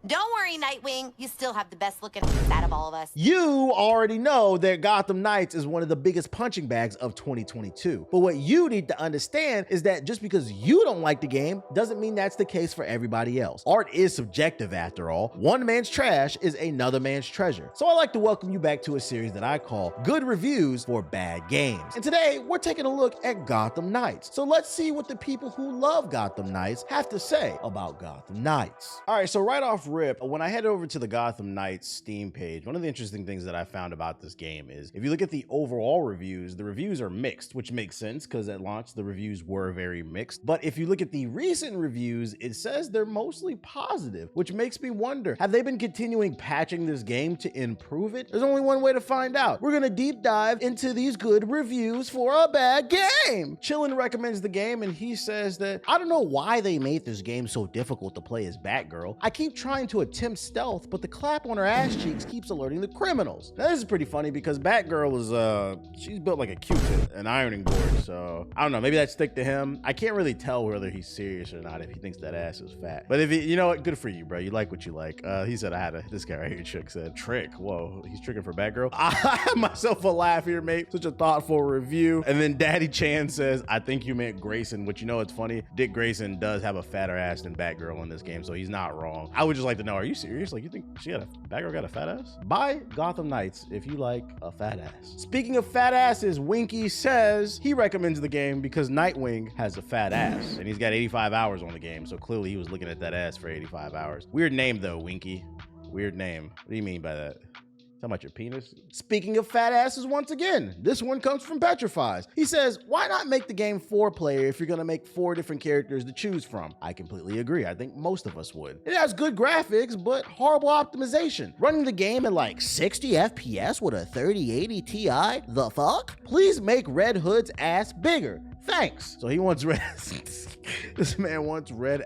Don't worry, Nightwing. You still have the best looking out of all of us. You already know that Gotham Knights is one of the biggest punching bags of 2022. But what you need to understand is that just because you don't like the game doesn't mean that's the case for everybody else. Art is subjective after all. One man's trash is another man's treasure. So I'd like to welcome you back to a series that I call Good Reviews for Bad Games. And today we're taking a look at Gotham Knights. So let's see what the people who love Gotham Knights have to say about Gotham Knights. All right, so right off rip, when I head over to the Gotham Knights Steam page, one of the interesting things that I found about this game is if you look at the overall reviews, the reviews are mixed, which makes sense because at launch the reviews were very mixed. But if you look at the recent reviews, it says they're mostly positive, which makes me wonder, have they been continuing patching this game to improve it? There's only one way to find out. We're gonna deep dive into these good reviews for a bad game. Chillin recommends the game and he says that, I don't know why they made this game so difficult to play as Batgirl. I keep trying to attempt stealth, but the clap on her ass cheeks keeps alerting the criminals. Now, this is pretty funny because Batgirl is, she's built like a Q-tip, an ironing board, so I don't know, maybe that stick to him. I can't really tell whether he's serious or not if he thinks that ass is fat. But if you know what, good for you, bro. You like what you like. He said this guy right here, Trick, said, Trick, whoa, he's tricking for Batgirl. I have myself a laugh here, mate. Such a thoughtful review. And then Daddy Chan says, I think you meant Grayson, which you know it's funny. Dick Grayson does have a fatter ass than Batgirl in this game, so he's not wrong. I would just like to know, are you serious? Like, you think Batgirl got a fat ass? Buy Gotham Knights if you like a fat ass. Speaking of fat asses, Winky says he recommends the game because Nightwing has a fat ass and he's got 85 hours on the game, so clearly he was looking at that ass for 85 hours. Weird name though, Winky. Weird name. What do you mean by that? Talking about your penis? Speaking of fat asses once again, this one comes from Petrifies. He says, why not make the game 4-player if you're gonna make 4 different characters to choose from? I completely agree. I think most of us would. It has good graphics, but horrible optimization. Running the game at like 60 FPS with a 3080 Ti? The fuck? Please make Red Hood's ass bigger. Thanks. So he wants red. This man wants red.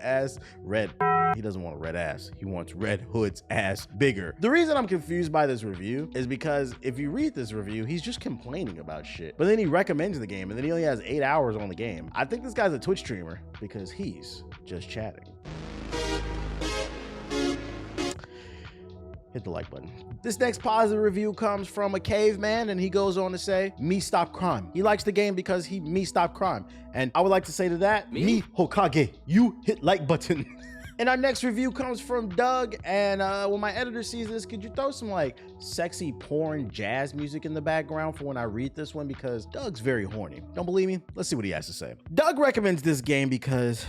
He doesn't want a red ass. He wants Red Hood's ass bigger. The reason I'm confused by this review is because if you read this review, he's just complaining about shit. But then he recommends the game and then he only has 8 hours on the game. I think this guy's a Twitch streamer because he's just chatting. Hit the like button. This next positive review comes from a caveman and he goes on to say, me stop crime. He likes the game because me stop crime. And I would like to say to that, me Hokage, you hit like button. And our next review comes from Doug, and when my editor sees this, could you throw some like sexy porn jazz music in the background for when I read this one, because Doug's very horny. Don't believe me? Let's see what he has to say. Doug recommends this game because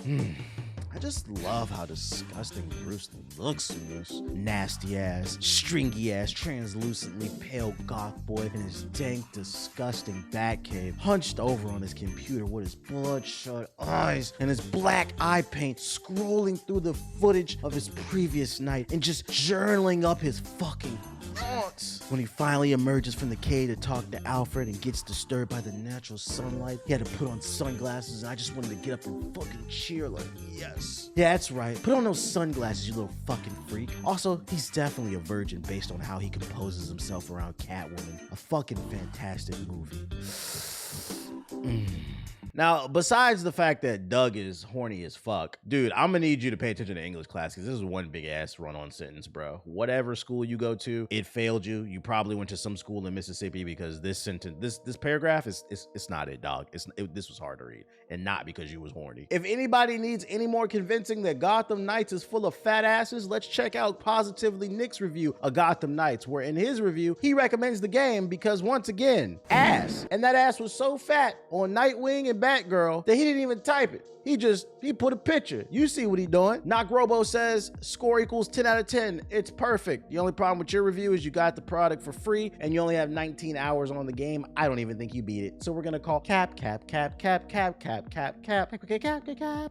I just love how disgusting Bruce looks in this nasty ass, stringy ass, translucently pale goth boy in his dank, disgusting Batcave, hunched over on his computer with his bloodshot eyes and his black eye paint, scrolling through the footage of his previous night and just journaling up his fucking thoughts. When he finally emerges from the cave to talk to Alfred and gets disturbed by the natural sunlight, he had to put on sunglasses, and I just wanted to get up and fucking cheer like, yes. Yeah, that's right. Put on those sunglasses, you little fucking freak. Also, he's definitely a virgin based on how he composes himself around Catwoman. A fucking fantastic movie. Now, besides the fact that Doug is horny as fuck, dude, I'm gonna need you to pay attention to English class because this is one big ass run-on sentence, bro. Whatever school you go to, it failed you. You probably went to some school in Mississippi because this sentence, this paragraph is not it, dog. This was hard to read, and not because you was horny. If anybody needs any more convincing that Gotham Knights is full of fat asses, let's check out Positively Nick's review of Gotham Knights, where in his review, he recommends the game because once again, ass. And that ass was so fat on Nightwing and Batgirl that he didn't even type it. He put a picture. You see what he doing. Knock Robo says, score equals 10 out of 10. It's perfect. The only problem with your review is you got the product for free and you only have 19 hours on the game. I don't even think you beat it. So we're gonna call cap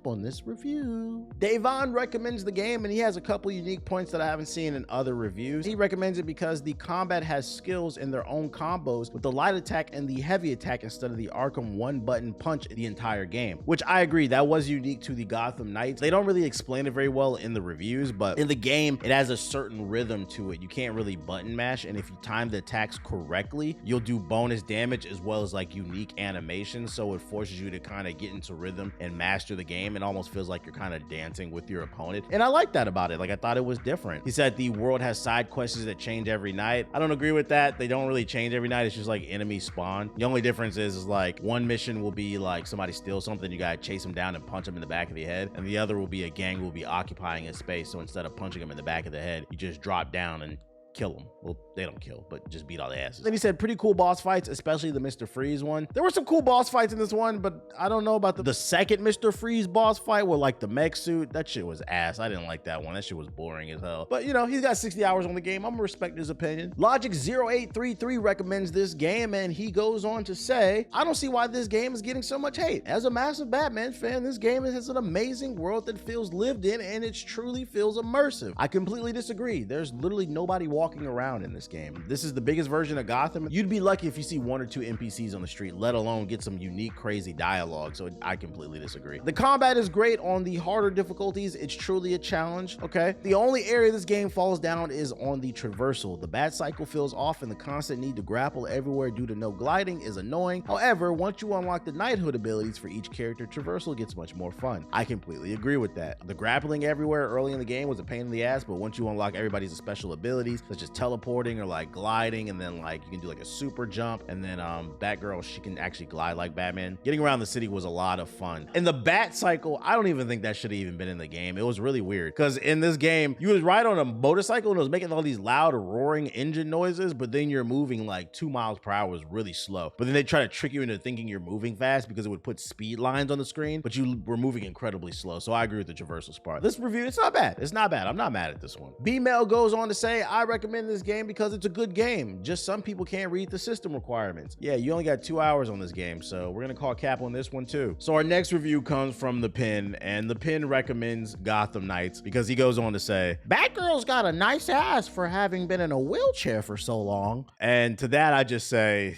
on this review. Davon recommends the game and he has a couple unique points that I haven't seen in other reviews. He recommends it because the combat has skills in their own combos with the light attack and the heavy attack instead of the Arkham one button punch punch the entire game, which I agree, that was unique to the Gotham Knights. They don't really explain it very well in the reviews, but in the game, it has a certain rhythm to it. You can't really button mash, and if you time the attacks correctly, you'll do bonus damage as well as like unique animations, so it forces you to kind of get into rhythm and master the game. It almost feels like you're kind of dancing with your opponent, and I like that about it. Like, I thought it was different. He said the world has side quests that change every night. I don't agree with that. They don't really change every night. It's just like enemies spawn. The only difference is like one mission will be like somebody steals something, you gotta chase them down and punch them in the back of the head, and the other will be a gang will be occupying a space, so instead of punching them in the back of the head, you just drop down and kill them. Well, they don't kill, but just beat all the asses. Then he said pretty cool boss fights, especially the Mr. Freeze one. There were some cool boss fights in this one, but I don't know about the second Mr. Freeze boss fight with like the mech suit. That shit was ass. I didn't like that one. That shit was boring as hell. But you know, he's got 60 hours on the game. I'm gonna respect his opinion. Logic0833 recommends this game, and he goes on to say, I don't see why this game is getting so much hate. As a massive Batman fan, this game has an amazing world that feels lived in, and it truly feels immersive. I completely disagree. There's literally nobody walking around in this game. This is the biggest version of Gotham. You'd be lucky if you see 1 or 2 NPCs on the street, let alone get some unique, crazy dialogue. So I completely disagree. The combat is great on the harder difficulties. It's truly a challenge. Okay. The only area this game falls down is on the traversal. The bat cycle feels off, and the constant need to grapple everywhere due to no gliding is annoying. However, once you unlock the knighthood abilities for each character, traversal gets much more fun. I completely agree with that. The grappling everywhere early in the game was a pain in the ass, but once you unlock everybody's special abilities, such as teleporting or like gliding, and then like you can do like a super jump, and then Batgirl, she can actually glide like Batman. Getting around the city was a lot of fun. And the bat cycle, I don't even think that should have even been in the game. It was really weird because in this game you was ride on a motorcycle and it was making all these loud roaring engine noises, but then you're moving like 2 miles per hour. Was really slow, but then they try to trick you into thinking you're moving fast because it would put speed lines on the screen, but you were moving incredibly slow. So I agree with the traversal part. This review, it's not bad. It's not bad. I'm not mad at this one. B-Mail goes on to say, I recommend this game because it's a good game. Just some people can't read the system requirements. Yeah, you only got 2 hours on this game, so we're gonna call cap on this one too. So our next review comes from the Pin, and the Pin recommends Gotham Knights because he goes on to say, Batgirl's got a nice ass for having been in a wheelchair for so long. And to that I just say,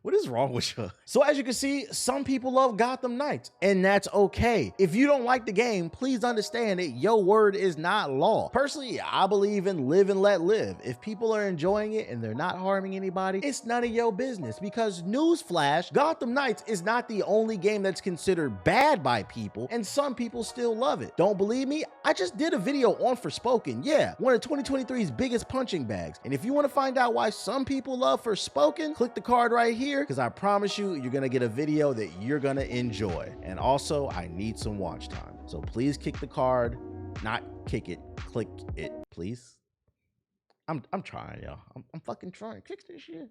what is wrong with you? So as you can see, some people love Gotham Knights, and that's okay. If you don't like the game, please understand that your word is not law. Personally, I believe in live and let live. If people are enjoying it and they're not harming anybody, it's none of your business, because newsflash, Gotham Knights is not the only game that's considered bad by people, and some people still love it. Don't believe me? I just did a video on Forspoken. Yeah, one of 2023's biggest punching bags. And if you want to find out why some people love Forspoken, click the card right here, because I promise you, you're gonna get a video that you're gonna enjoy. And also, I need some watch time, so please kick the card, not kick it, click it, please. I'm trying, y'all. I'm fucking trying. Click this shit.